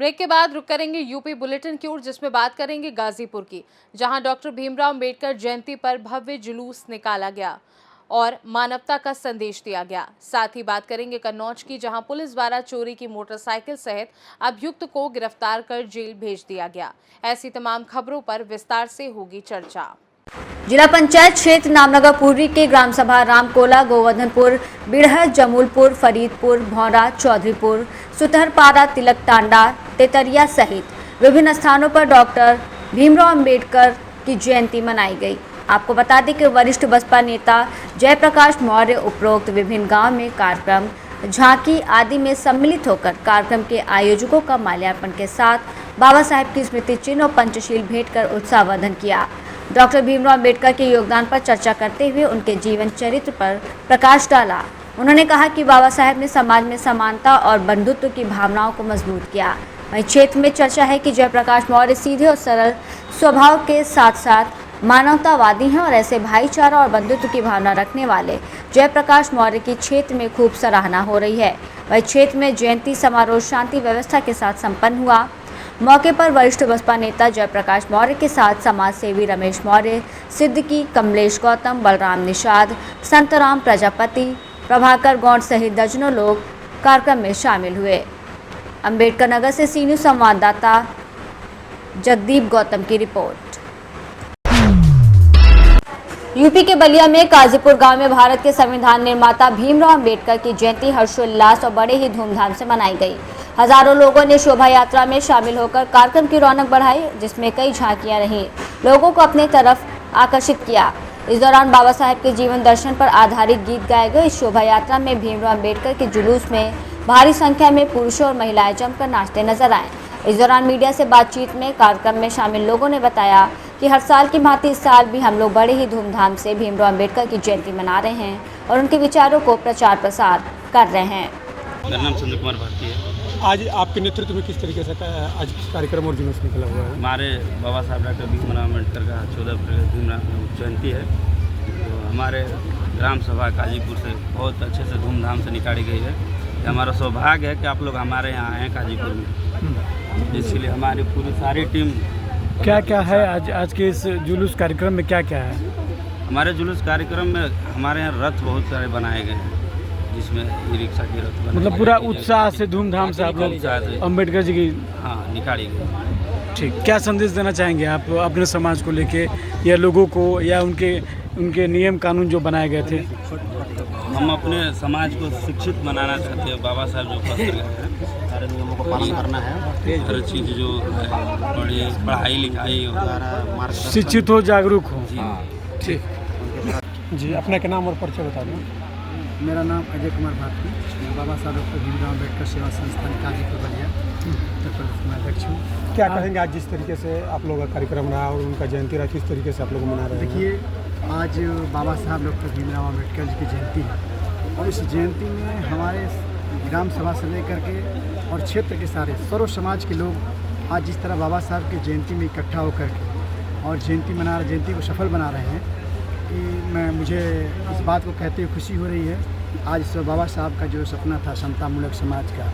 Break के बाद रुक करेंगे यूपी बुलेटिन की ओर, जिसमें बात करेंगे गाजीपुर की, जहां डॉक्टर भीमराव अंबेडकर जयंती पर भव्य जुलूस निकाला गया और मानवता का संदेश दिया गया। साथ ही बात करेंगे कन्नौज की, जहां पुलिस द्वारा चोरी की मोटरसाइकिल सहित अभियुक्त को गिरफ्तार कर जेल भेज दिया गया। ऐसी तमाम खबरों पर विस्तार से होगी चर्चा। जिला पंचायत क्षेत्र नामनगर पूर्वी के ग्राम सभा रामकोला, गोवर्धनपुर, बिड़हर, जमूलपुर, फरीदपुर, भौरा, चौधरीपुर, सुतहरपाड़ा, तिलक टांडा, तेतरिया सहित विभिन्न स्थानों पर डॉक्टर भीमराव अंबेडकर की जयंती मनाई गई। आपको बता दें कि वरिष्ठ बसपा नेता जयप्रकाश मौर्य उपरोक्त विभिन्न गांव में कार्यक्रम, झांकी आदि में सम्मिलित होकर कार्यक्रम के आयोजकों का माल्यार्पण के साथ बाबा साहेब की स्मृति चिन्ह और पंचशील भेंट कर उत्साहवर्धन किया। डॉक्टर भीमराव अंबेडकर के योगदान पर चर्चा करते हुए उनके जीवन चरित्र पर प्रकाश डाला। उन्होंने कहा कि बाबा साहेब ने समाज में समानता और बंधुत्व की भावनाओं को मजबूत किया। वहीं क्षेत्र में चर्चा है कि जयप्रकाश मौर्य सीधे और सरल स्वभाव के साथ साथ मानवतावादी हैं और ऐसे भाईचारा और बंधुत्व की भावना रखने वाले जयप्रकाश मौर्य की क्षेत्र में खूब सराहना हो रही है। वहीं क्षेत्र में जयंती समारोह शांति व्यवस्था के साथ संपन्न हुआ। मौके पर वरिष्ठ बसपा नेता जयप्रकाश मौर्य के साथ समाज सेवी रमेश मौर्य, सिद्दीकी, कमलेश गौतम, बलराम निषाद, संतराम प्रजापति, प्रभाकर गौड़ सहित दर्जनों लोग कार्यक्रम में शामिल हुए। अंबेडकर नगर से सी न्यूज़ संवाददाता जगदीप गौतम की रिपोर्ट। यूपी के बलिया में काजीपुर गांव में भारत के संविधान निर्माता भीमराव अंबेडकर की जयंती हर्षोल्लास और बड़े ही धूमधाम से मनाई गई। हजारों लोगों ने शोभा यात्रा में शामिल होकर कार्यक्रम की रौनक बढ़ाई, जिसमें कई झांकियां रहीं, लोगों को अपने तरफ आकर्षित किया। इस दौरान बाबा साहेब के जीवन दर्शन पर आधारित गीत गाए गए। इस शोभा यात्रा में भीमराव अंबेडकर के जुलूस में भारी संख्या में पुरुषों और महिलाएं जमकर नाचते नजर आए। इस दौरान मीडिया से बातचीत में कार्यक्रम में शामिल लोगों ने बताया कि हर साल की भांति इस साल भी हम लोग बड़े ही धूमधाम से भीमराव अंबेडकर की जयंती मना रहे हैं और उनके विचारों को प्रचार प्रसार कर रहे हैं। मेरा नाम संजय कुमार भारती है। आज आपके नेतृत्व में किस तरीके से आज कार्यक्रम और जुलूस निकला हुआ है? हमारे बाबा साहब डॉक्टर भीमराव अम्बेडकर का 14 अप्रैल भीमराव जयंती है, तो हमारे ग्राम सभा काजीपुर से बहुत अच्छे से धूमधाम से निकाली गई है। हमारा सौभाग्य है कि आप लोग हमारे यहाँ आए हैं काजीपुर में, इसलिए हमारी पूरी सारी टीम। क्या क्या है आज के इस जुलूस कार्यक्रम में, क्या क्या है? हमारे जुलूस कार्यक्रम में हमारे यहाँ रथ बहुत सारे बनाए गए हैं, जिसमें ई रिक्शा की रथ, मतलब पूरा उत्साह से धूमधाम से आप लोग अम्बेडकर जी की निकाली गई। ठीक, क्या संदेश देना चाहेंगे आप अपने समाज को लेके या लोगों को, या उनके नियम कानून जो बनाए गए थे? हम अपने समाज को शिक्षित बनाना चाहते हैं। बाबा साहब जो पत्र गए हैं, सारे नियमों को पालन करना है, हर चीज़ जो पढ़ाई लिखाई हो, शिक्षित हो, जागरूक हो। ठीक जी, अपना क्या नाम और परिचय बता दें। मेरा नाम अजय कुमार भारती, मैं बाबा साहब डॉक्टर भीमराव अम्बेडकर सेवा संस्थान काजीपुर बलिया उत्तर प्रदेश में अध्यक्ष हूँ। क्या कहेंगे आज जिस तरीके से आप लोगों का कार्यक्रम रहा और उनका जयंती रहा, किस तरीके से आप लोग मना रहे हैं? देखिए, आज बाबा साहब डॉक्टर भीमराव अम्बेडकर जी की जयंती है और इस जयंती में हमारे ग्राम सभा से लेकर के और क्षेत्र के सारे सर्व समाज के लोग आज जिस तरह बाबा साहब की जयंती में इकट्ठा होकर के और जयंती को सफल बना रहे हैं, कि मुझे इस बात को कहते हुए खुशी हो रही है। आज बाबा साहब का जो सपना था समतामूलक समाज का,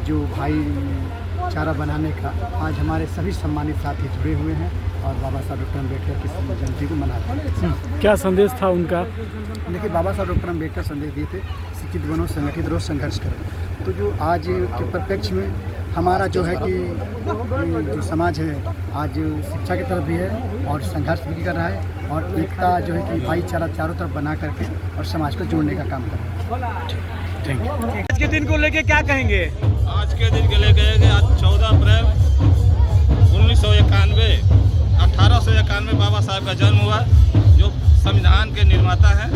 जो भाईचारा बनाने का, आज हमारे सभी सम्मानित साथी जुड़े हुए हैं और बाबा साहब डॉक्टर अम्बेडकर की जयंती को मनाते हैं। क्या संदेश था उनका? देखिए, बाबा साहब डॉक्टर अम्बेडकर संदेश दिए थे, शिक्षित बनो, संगठित रहो, संघर्ष करो। तो जो आज के परिप्रेक्ष्य में हमारा जो है कि जो समाज है आज शिक्षा की तरफ भी है और संघर्ष भी कर रहा है और एकता जो है कि भाईचारा चारों तरफ बना करके और समाज को जोड़ने का काम कर रहा है। Thank you. आज के दिन को लेके क्या कहेंगे? आज के दिन के लेके आज 14 अप्रैल 1991 1891 बाबा साहब का जन्म हुआ, जो संविधान के निर्माता हैं,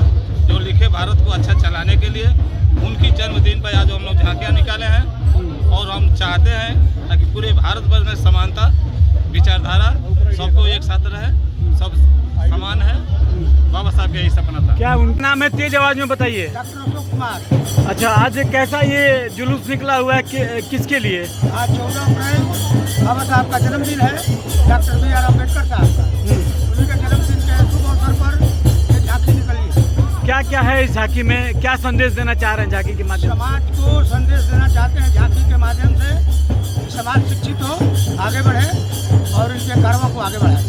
जो लिखे भारत को अच्छा चलाने के लिए। उनकी जन्मदिन पर आज हम लोग झांकियाँ निकाले हैं और हम चाहते हैं ताकि पूरे भारतवर्ष में समानता विचारधारा सबको एक साथ रहे, सब समान है। बाबा साहब का यही सपना था। क्या उनका नाम है? तेज आवाज में बताइए। डॉक्टर अशोक कुमार। अच्छा, आज कैसा ये जुलूस निकला हुआ है, किसके लिए? आज 14 अप्रैल बाबा साहब का जन्मदिन है, डॉक्टर भीमराव अम्बेडकर साहब का। उन्हीं के जन्मदिन के शुभ अवसर पर ये झांकी निकली है। क्या क्या है है इस झांकी में, क्या संदेश देना चाह रहे हैं झांकी के माध्यम समाज को संदेश देना चाहते हैं झांकी के माध्यम से, समाज शिक्षित हो, आगे बढ़े और इनके कर्मों को आगे बढ़ाए।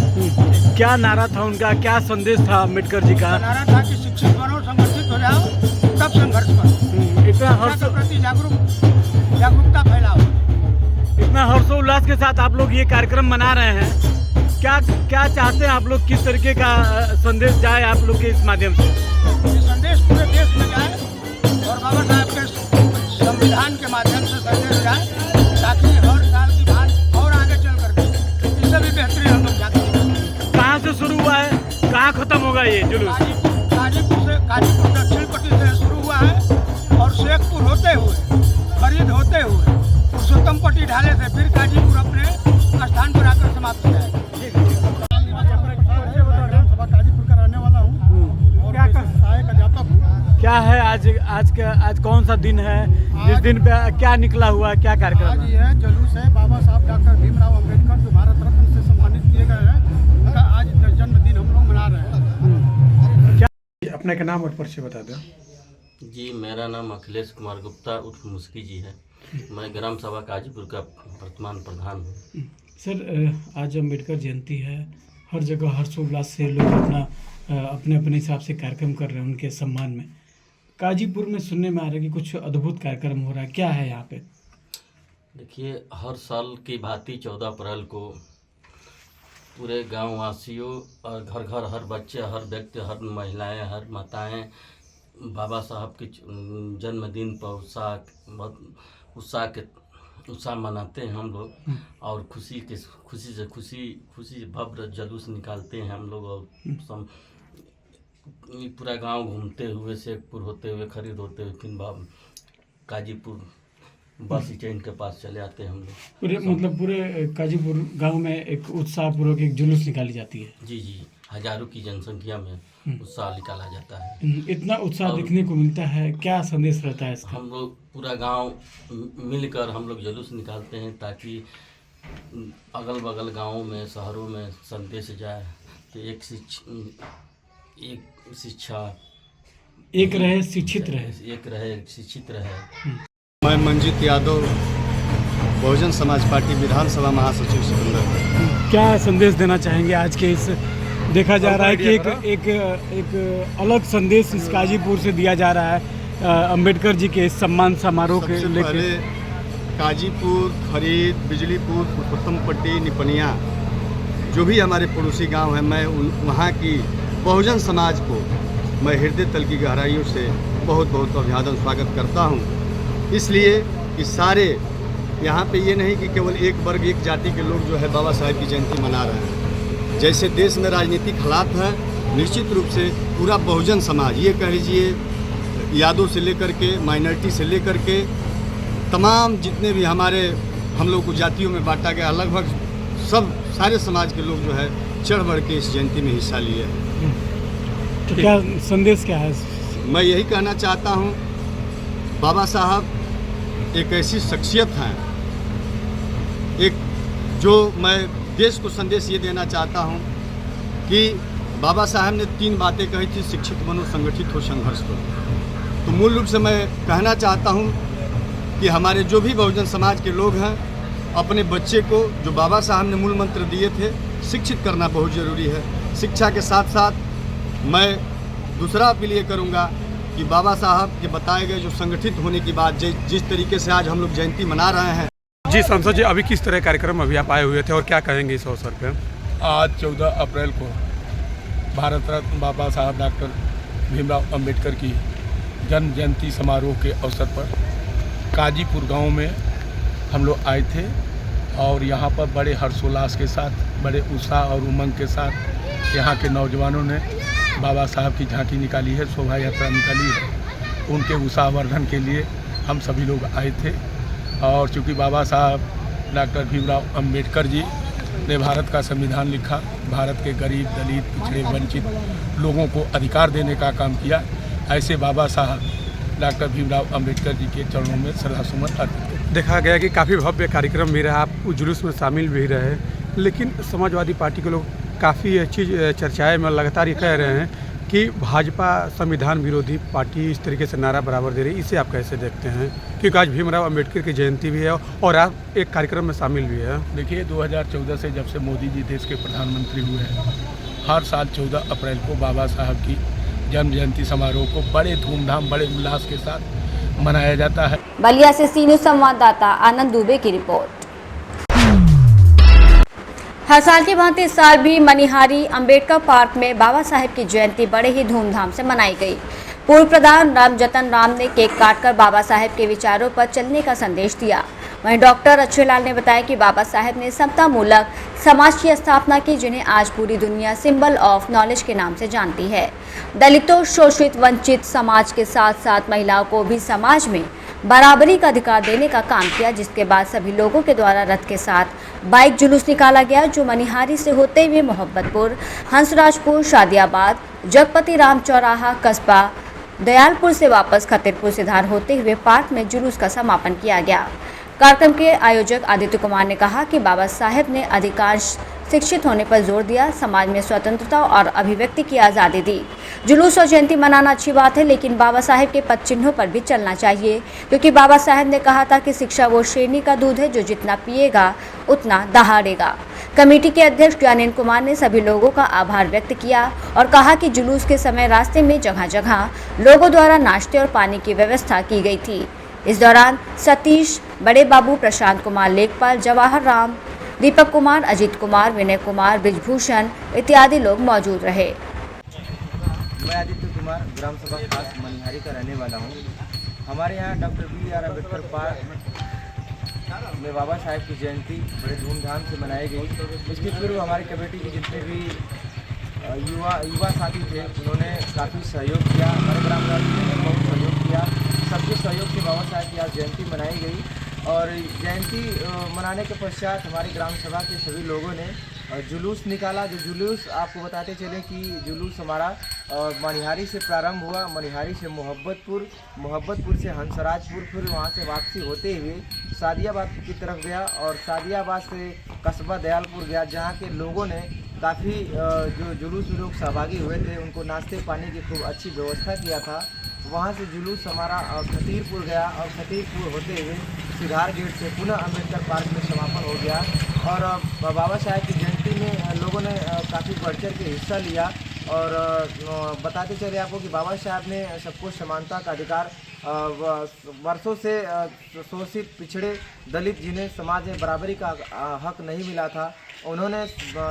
क्या नारा था उनका, क्या संदेश था अम्बेडकर जी का? नारा था कि शिक्षित बनो, संगठित हो जाओ, तब संघर्ष करो, इतना शिक्षा के प्रति जागरूकता फैलाओ। इतना हर्षोल्लास के साथ आप लोग ये कार्यक्रम मना रहे हैं, क्या क्या चाहते हैं आप लोग, किस तरीके का संदेश जाए आप लोग के इस माध्यम से? ये संदेश पूरे देश में जाए और बाबा साहब के संविधान के माध्यम से संदेश जाए, ताकि हर साल की बात और आगे चल करके इससे भी बेहतरीन हम लोग जाते हैं। कहाँ से शुरू हुआ है, कहाँ खत्म होगा ये जुलूस? काजीपुर दक्षिण पट्टी से शुरू हुआ है और शेखपुर होते हुए, फरीद होते हुए, पुरुषोत्तम पट्टी ढाले से फिर काजीपुर अपने स्थान पर आकर समाप्त हो जाएगा। काजीपुर का रहने वाला हूँ और सहायक अध्यापक हूँ। क्या है आज कौन सा दिन है, जिस दिन पे क्या निकला हुआ, क्या कार्यक्रम आज है? यह जुलूस है बाबा साहब डॉक्टर भीमराव अंबेडकर जो भारत रत्न से सम्मानित किए गए हैं, उनका आज जन्मदिन हम लोग मना रहे हैं। अपने का नाम और परिचय बता दो। जी, मेरा नाम अखिलेश कुमार गुप्ता उर्फ मुस्की जी है। मैं ग्राम सभा काजीपुर का वर्तमान प्रधान हूँ। सर, आज अम्बेडकर जयंती है, हर जगह हर्षोल्लास से लोग अपने अपने हिसाब से कार्यक्रम कर रहे हैं उनके सम्मान में। काजीपुर में सुनने में आ रहा है कि कुछ अद्भुत कार्यक्रम हो रहा है, क्या है यहाँ पे? देखिए, हर साल की भांति 14 अप्रैल को पूरे गांव वासियों और घर घर हर बच्चे, हर व्यक्ति, हर महिलाएं, हर माताएं बाबा साहब के जन्मदिन पर उत्साह मनाते हैं हम लोग, और खुशी से भव्य जुलूस निकालते हैं हम लोग, और पूरा गांव घूमते हुए, शेखपुर होते हुए, खरीद होते हुए, फिर काजीपुर बस स्टैंड के पास चले आते हैं हम लोग। पूरे काजीपुर गांव में एक उत्साहपूर्वक एक जुलूस निकाली जाती है। जी, हजारों की जनसंख्या में उत्साह निकाला जाता है। इतना उत्साह देखने को मिलता है, क्या संदेश रहता है इसका? हम लोग पूरा गांव मिलकर हम लोग जुलूस निकालते हैं, ताकि अगल बगल गांवों में, शहरों में संदेश जाए कि एक शिक्षा एक रहे, शिक्षित रहे। मैं मंजीत यादव, बहुजन समाज पार्टी विधानसभा महासचिव सिकंदर। क्या संदेश देना चाहेंगे आज के इस, देखा जा रहा है कि एक अलग संदेश इस काजीपुर से दिया जा रहा है अंबेडकर जी के इस सम्मान समारोह के लेकर? काजीपुर, फरीद, बिजलीपुर, पुरुषोत्तम पट्टी, निपनिया, जो भी हमारे पड़ोसी गांव हैं, मैं वहाँ की बहुजन समाज को मैं हृदय तल की गहराइयों से बहुत बहुत अभिवादन स्वागत करता हूँ। इसलिए कि सारे यहाँ पे ये नहीं कि केवल एक वर्ग, एक जाति के लोग जो है बाबा साहब की जयंती मना रहे हैं। जैसे देश में राजनीतिक हालात हैं, निश्चित रूप से पूरा बहुजन समाज, ये कह लीजिए यादव से लेकर के, माइनॉरिटी से लेकर के, तमाम जितने भी हम लोग को जातियों में बांटा गया, लगभग सारे समाज के लोग जो है चढ़ बढ़ के इस जयंती में हिस्सा लिए हैं। तो क्या संदेश क्या है? मैं यही कहना चाहता हूँ, बाबा साहब एक ऐसी शख्सियत हैं, जो मैं देश को संदेश ये देना चाहता हूँ कि बाबा साहब ने 3 बातें कही थी: शिक्षित बनो, संगठित हो, संघर्ष करो। तो मूल रूप से मैं कहना चाहता हूँ कि हमारे जो भी बहुजन समाज के लोग हैं, अपने बच्चे को जो बाबा साहब ने मूल मंत्र दिए थे, शिक्षित करना बहुत ज़रूरी है। शिक्षा के साथ साथ मैं दूसरा अपील ये करूँगा कि बाबा साहब के बताए गए जो संगठित होने की बात, जिस तरीके से आज हम लोग जयंती मना रहे हैं। जी सांसद जी, अभी किस तरह कार्यक्रम अभी आप आए हुए थे और क्या कहेंगे इस अवसर पर? आज 14 अप्रैल को भारत रत्न बाबा साहब डॉक्टर भीमराव अंबेडकर की जन्म जयंती समारोह के अवसर पर काजीपुर गांव में हम लोग आए थे, और यहाँ पर बड़े हर्षोल्लास के साथ, बड़े उत्साह और उमंग के साथ यहाँ के नौजवानों ने बाबा साहब की झांकी निकाली है, शोभा यात्रा निकाली है। उनके उत्साहवर्धन के लिए हम सभी लोग आए थे, और चूँकि बाबा साहब डॉक्टर भीमराव अंबेडकर जी ने भारत का संविधान लिखा, भारत के गरीब, दलित, पिछड़े, वंचित लोगों को अधिकार देने का काम किया, ऐसे बाबा साहब डॉक्टर भीमराव अंबेडकर जी के चरणों में श्रद्धासुमन अर्पित करते। देखा गया कि काफ़ी भव्य कार्यक्रम भी रहा, आप उस जुलूस में शामिल भी रहे, लेकिन समाजवादी पार्टी के लोग काफ़ी अच्छी चर्चाएं में लगातार ये कह रहे हैं कि भाजपा संविधान विरोधी पार्टी इस तरीके से नारा बराबर दे रही है, इसे आप कैसे देखते हैं? क्योंकि आज भीमराव अंबेडकर की जयंती भी है और आप एक कार्यक्रम में शामिल भी है। देखिए 2014 से जब से मोदी जी देश के प्रधानमंत्री हुए हैं, हर साल 14 अप्रैल को बाबा साहब की जन्म जयंती समारोह को बड़े धूमधाम बड़े उल्लास के साथ मनाया जाता है। बलिया से सी न्यूज़ संवाददाता आनंद दुबे की रिपोर्ट। हर साल की भांति इस साल भी मनिहारी अंबेडकर पार्क में बाबा साहेब की जयंती बड़े ही धूमधाम से मनाई गई। पूर्व प्रधान रामजतन राम ने केक काटकर बाबा साहेब के विचारों पर चलने का संदेश दिया। वहीं डॉक्टर अच्छेलाल ने बताया कि बाबा साहेब ने समतामूलक समाज की स्थापना की, जिन्हें आज पूरी दुनिया सिंबल ऑफ नॉलेज के नाम से जानती है। दलितों, शोषित, वंचित समाज के साथ साथ महिलाओं को भी समाज में बराबरी का अधिकार देने का काम किया, जिसके बाद सभी लोगों के द्वारा रथ के साथ बाइक जुलूस निकाला गया, जो मनिहारी से होते हुए मोहब्बतपुर, हंसराजपुर, शादियाबाद, जगपति राम चौराहा, कस्बा दयालपुर से वापस खतीरपुर से धार होते हुए पार्क में जुलूस का समापन किया गया। कार्यक्रम के आयोजक आदित्य कुमार ने कहा कि बाबा साहेब ने अधिकांश शिक्षित होने पर जोर दिया, समाज में स्वतंत्रता और अभिव्यक्ति की आज़ादी दी। जुलूस और जयंती मनाना अच्छी बात है, लेकिन बाबा साहेब के पद चिन्हों पर भी चलना चाहिए, क्योंकि बाबा साहेब ने कहा था कि शिक्षा वो शेरनी का दूध है जो जितना पिएगा उतना दहाड़ेगा। कमेटी के अध्यक्ष ज्ञानेंद्र कुमार ने सभी लोगों का आभार व्यक्त किया और कहा कि जुलूस के समय रास्ते में जगह जगह लोगों द्वारा नाश्ते और पानी की व्यवस्था की गई थी। इस दौरान सतीश, बड़े बाबू, प्रशांत कुमार लेखपाल, जवाहर राम, दीपक कुमार, अजीत कुमार, विनय कुमार, ब्रिजभूषण इत्यादि लोग मौजूद रहे। मैं आदित्य कुमार ग्राम सभा खास मनिहारी का रहने वाला हूँ। हमारे यहाँ डॉक्टर BR अम्बेडकर पार्क में बाबा साहेब की जयंती बड़े धूमधाम से मनाई गई। इसके पूर्व हमारी कमेटी के जितने भी युवा साथी थे, उन्होंने काफ़ी सहयोग किया। हमारे ग्रामवासियों ने बहुत सहयोग किया। सबके सहयोग से बाबा साहेब की आज जयंती मनाई गई और जयंती मनाने के पश्चात हमारी ग्राम सभा के सभी लोगों ने जुलूस निकाला। जो जुलूस आपको बताते चले कि जुलूस हमारा मनिहारी से प्रारंभ हुआ, मनिहारी से मोहब्बतपुर से हंसराजपुर, फिर वहाँ से वापसी होते हुए शादियाबाद की तरफ गया और शादियाबाद से कस्बा दयालपुर गया, जहाँ के लोगों ने काफ़ी जो जुलूस में लोग सहभागी हुए थे उनको नाश्ते पानी की खूब अच्छी व्यवस्था किया था। वहाँ से जुलूस हमारा खतीरपुर गया और खतीरपुर होते हुए सिधार गेट से पुनः अम्बेडकर पार्क में समापन हो गया। और बाबा साहेब की जयंती में लोगों ने काफ़ी बढ़ चढ़ के हिस्सा लिया और बताते चले आपको कि बाबा साहब ने सबको समानता का अधिकार, वर्षों से शोषित, पिछड़े, दलित जिन्हें समाज में बराबरी का हक नहीं मिला था, उन्होंने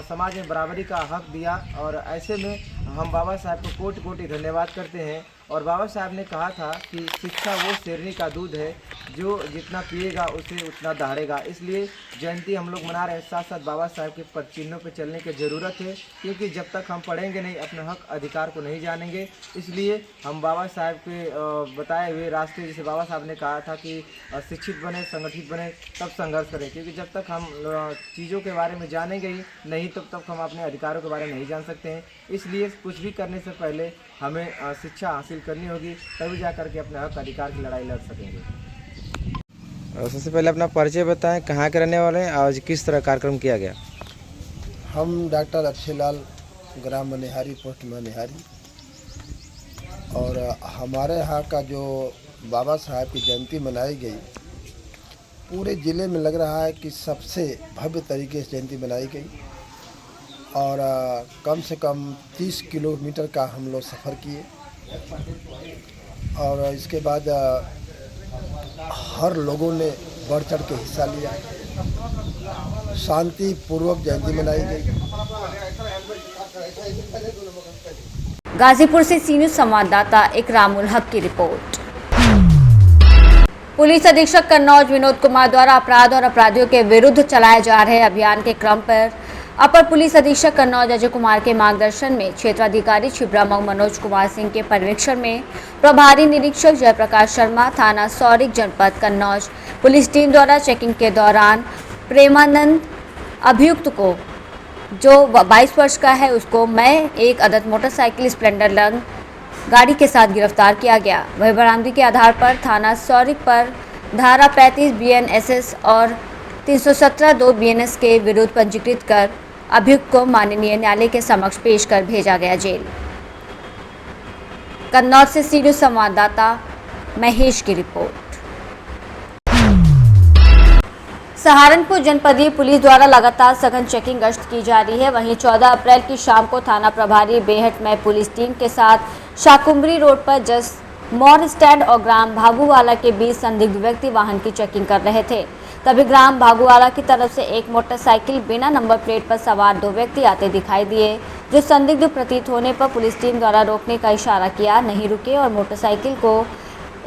समाज में बराबरी का हक दिया। और ऐसे में हम बाबा साहब को कोटि कोटि धन्यवाद करते हैं। और बाबा साहब ने कहा था कि शिक्षा वो शेरनी का दूध है जो जितना पिएगा उसे उतना दहाड़ेगा। इसलिए जयंती हम लोग मना रहे हैं, साथ साथ बाबा साहब के पद चिन्हों पर चलने की ज़रूरत है, क्योंकि जब तक हम पढ़ेंगे नहीं, अपने हक अधिकार को नहीं जानेंगे। इसलिए हम बाबा साहब के बताए हुए रास्ते, जैसे बाबा साहब ने कहा था कि शिक्षित बने, संगठित बने, तब संघर्ष करें, क्योंकि जब तक हम चीज़ों के बारे में जानेंगे ही नहीं, तब तक हम अपने अधिकारों के बारे में नहीं जान सकते हैं। इसलिए कुछ भी करने से पहले हमें शिक्षा हासिल करनी होगी, तभी जा कर के अपने हक अधिकार की लड़ाई लड़ सकेंगे। सबसे पहले अपना परिचय बताएं, कहाँ के रहने वाले हैं, आज किस तरह कार्यक्रम किया गया? हम डॉक्टर अच्छेलाल, ग्राम मनिहारी, पोस्ट मनिहारी, और हमारे यहाँ का जो बाबा साहब की जयंती मनाई गई, पूरे ज़िले में लग रहा है कि सबसे भव्य तरीके से जयंती मनाई गई। और कम से कम 30 किलोमीटर का हम लोग सफ़र किए और इसके बाद हर लोगों ने बढ़ चढ़ के हिस्सा लिया। शांतिपूर्वक जयंती मनाई गई। गाजीपुर से सी न्यूज़ संवाददाता इकरामुल हक की रिपोर्ट। पुलिस अधीक्षक कन्नौज विनोद कुमार द्वारा अपराध और अपराधियों के विरुद्ध चलाए जा रहे अभियान के क्रम पर अपर पुलिस अधीक्षक कन्नौज अजय कुमार के मार्गदर्शन में क्षेत्राधिकारी छिबरामऊ मनोज कुमार सिंह के पर्यवेक्षण में प्रभारी निरीक्षक जयप्रकाश शर्मा, थाना सौरिक, जनपद कन्नौज पुलिस टीम द्वारा चेकिंग के दौरान प्रेमानंद अभियुक्त को, जो 22 वर्ष का है, उसको मैं एक अदद मोटरसाइकिल स्प्लेंडर लंग गाड़ी के साथ गिरफ्तार किया गया। वही बरामदगी के आधार पर थाना सौरिक पर धारा 35 BNSS और 317 2 BNS के विरुद्ध पंजीकृत कर अभियुक्त को माननीय न्यायालय के समक्ष पेश कर भेजा गया जेल। कन्नौज से सी न्यूज़ संवाददाता महेश की रिपोर्ट। सहारनपुर जनपदीय पुलिस द्वारा लगातार सघन चेकिंग गश्त की जा रही है। वहीं 14 अप्रैल की शाम को थाना प्रभारी बेहट में पुलिस टीम के साथ शाकुंबरी रोड पर जस मोर स्टैंड और ग्राम भागूवाला के बीच संदिग्ध व्यक्ति वाहन की चेकिंग कर रहे थे। तभी ग्राम भागूवाला की तरफ से एक मोटरसाइकिल बिना नंबर प्लेट पर सवार 2 व्यक्ति आते दिखाई दिए, जो संदिग्ध प्रतीत होने पर पुलिस टीम द्वारा रोकने का इशारा किया, नहीं रुके और मोटरसाइकिल को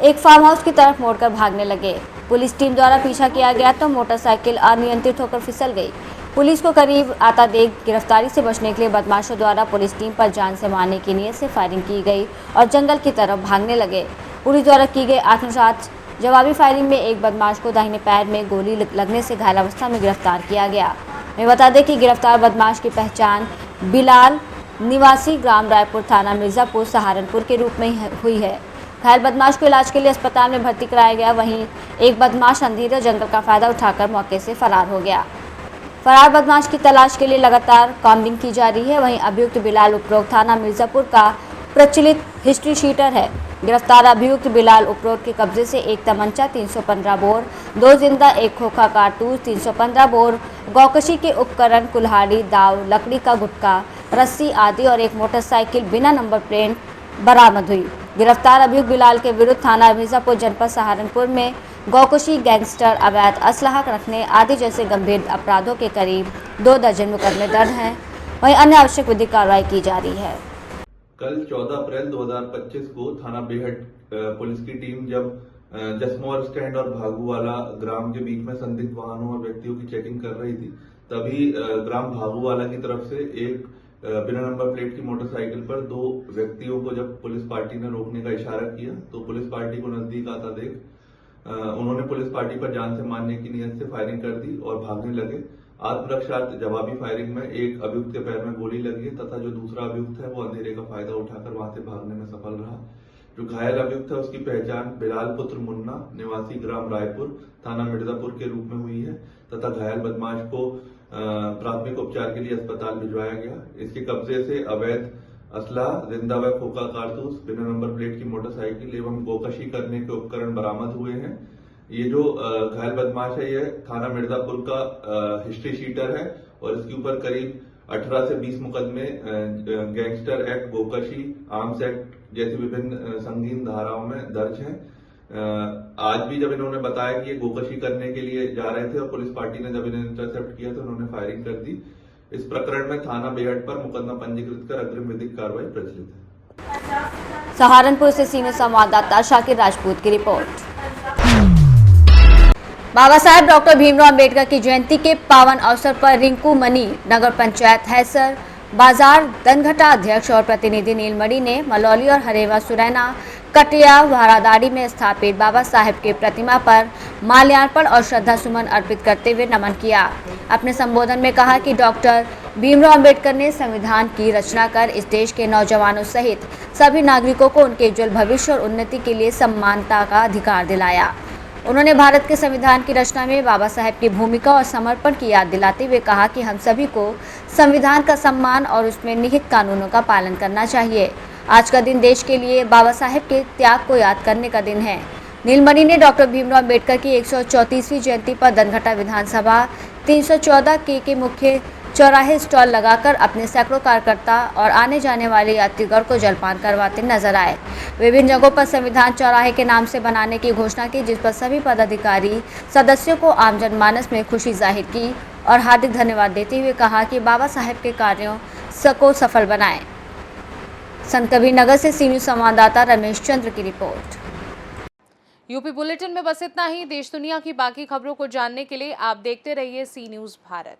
एक फार्म हाउस की तरफ मोड़कर भागने लगे। पुलिस टीम द्वारा पीछा किया गया तो मोटरसाइकिल अनियंत्रित होकर फिसल गई। पुलिस को करीब आता देख गिरफ्तारी से बचने के लिए बदमाशों द्वारा पुलिस टीम पर जान से मारने की नीयत से फायरिंग की गई और जंगल की तरफ भागने लगे। पुलिस द्वारा की गई आत्मसात जवाबी फायरिंग में एक बदमाश को दाहिने पैर में गोली लगने से घायल अवस्था में गिरफ्तार किया गया। मैं बता दें कि गिरफ्तार बदमाश की पहचान बिलाल निवासी ग्राम रायपुर थाना मिर्जापुर सहारनपुर के रूप में हुई है। घायल बदमाश को इलाज के लिए अस्पताल में भर्ती कराया गया। वहीं एक बदमाश अंधेरे जंगल का फायदा उठाकर मौके से फरार हो गया। फरार बदमाश की तलाश के लिए लगातार कॉम्बिंग की जा रही है। वहीं अभियुक्त बिलाल उपरोक्त थाना मिर्जापुर का प्रचलित हिस्ट्री शीटर है। गिरफ्तार अभियुक्त बिलाल उपरोक्त के कब्जे से एक तमंचा 315 बोर, 2 जिंदा, एक खोखा कारतूस, 315 बोर, गौकशी के उपकरण, कुल्हाड़ी, दाव, लकड़ी का गुटका, रस्सी आदि और एक मोटरसाइकिल बिना नंबर प्लेट बरामद हुई। गिरफ्तार अभियुक्त बिलाल के विरुद्ध थाना मिर्जापुर जनपद सहारनपुर में गौकशी, गैंगस्टर, अवैध असलहा रखने आदि जैसे गंभीर अपराधों के करीब 2 दर्जन मुकदमे दर्ज हैं। वहीं अन्य आवश्यक विधिक कार्रवाई की जा रही है। कल 14 अप्रैल 2025 को थाना बेहट पुलिस की टीम जब जसमोर स्टैंड और भागूवाला ग्राम के बीच में संदिग्ध वाहनों और व्यक्तियों की चेकिंग कर रही थी, तभी ग्राम भागूवाला की तरफ से एक बिना नंबर प्लेट की मोटरसाइकिल पर 2 व्यक्तियों को जब पुलिस पार्टी ने रोकने का इशारा किया तो पुलिस पार्टी को नजदीक आता देख उन्होंने पुलिस पार्टी पर जान से मारने की नीयत से फायरिंग कर दी और भागने लगे। आत्मरक्षार्थ जवाबी फायरिंग में एक अभियुक्त के पैर में गोली लगी तथा जो दूसरा अभियुक्त है वो अंधेरे का फायदा उठाकर वहां से भागने में सफल रहा। जो घायल अभियुक्त है उसकी पहचान बिलाल पुत्र मुन्ना निवासी ग्राम रायपुर थाना मिर्जापुर के रूप में हुई है तथा घायल बदमाश को प्राथमिक उपचार के लिए अस्पताल भिजवाया गया। इसके कब्जे से अवैध असला, जिंदा व खोखा कारतूस, बिना नंबर प्लेट की मोटरसाइकिल एवं गोकशी करने के उपकरण बरामद हुए हैं। ये जो घायल बदमाश है ये थाना मिर्जापुर का हिस्ट्री शीटर है और इसके ऊपर करीब 18 से 20 मुकदमे गैंगस्टर एक्ट, गोकशी, आर्म्स एक्ट जैसी विभिन्न संगीन धाराओं में दर्ज हैं। आज भी जब इन्होंने बताया कि ये गोकशी करने के लिए जा रहे थे और पुलिस पार्टी ने जब इन्हें इंटरसेप्ट किया तो उन्होंने फायरिंग कर दी। इस प्रकरण में थाना बेहट पर मुकदमा पंजीकृत कर अग्रिम विधिक कार्रवाई प्रचलित है। सहारनपुर से सीनियर संवाददाता शाकिर राजपूत की रिपोर्ट। बाबा साहेब डॉक्टर भीमराव अंबेडकर की जयंती के पावन अवसर पर रिंकू मनी नगर पंचायत हैसर बाजार दनघटा अध्यक्ष और प्रतिनिधि नीलमणि ने मलौली और हरेवा सुरैना कटिया भारादाड़ी में स्थापित बाबा साहेब की प्रतिमा पर माल्यार्पण और श्रद्धा सुमन अर्पित करते हुए नमन किया। अपने संबोधन में कहा कि डॉक्टर भीमराव अंबेडकर ने संविधान की रचना कर इस देश के नौजवानों सहित सभी नागरिकों को उनके उज्जवल भविष्य और उन्नति के लिए समानता का अधिकार दिलाया। उन्होंने भारत के संविधान की रचना में बाबा साहेब की भूमिका और समर्पण की याद दिलाते हुए कहा कि हम सभी को संविधान का सम्मान और उसमें निहित कानूनों का पालन करना चाहिए। आज का दिन देश के लिए बाबा साहेब के त्याग को याद करने का दिन है। नीलमणि ने डॉक्टर भीमराव अंबेडकर की 134वीं जयंती पर दनघटा विधानसभा 314 के मुख्य चौराहे स्टॉल लगाकर अपने सैकड़ों कार्यकर्ता और आने जाने वाले यात्रीगण को जलपान करवाते नजर आए। विभिन्न जगहों पर संविधान चौराहे के नाम से बनाने की घोषणा की, जिस पर सभी पदाधिकारी सदस्यों को आम जनमानस में खुशी जाहिर की और हार्दिक धन्यवाद देते हुए कहा कि बाबा साहेब के कार्यों को सफल बनाएं। संत कबीर नगर से सी न्यूज़ संवाददाता रमेश चंद्र की रिपोर्ट। यूपी बुलेटिन में बस इतना ही। देश दुनिया की बाकी खबरों को जानने के लिए आप देखते रहिए सी न्यूज़ भारत।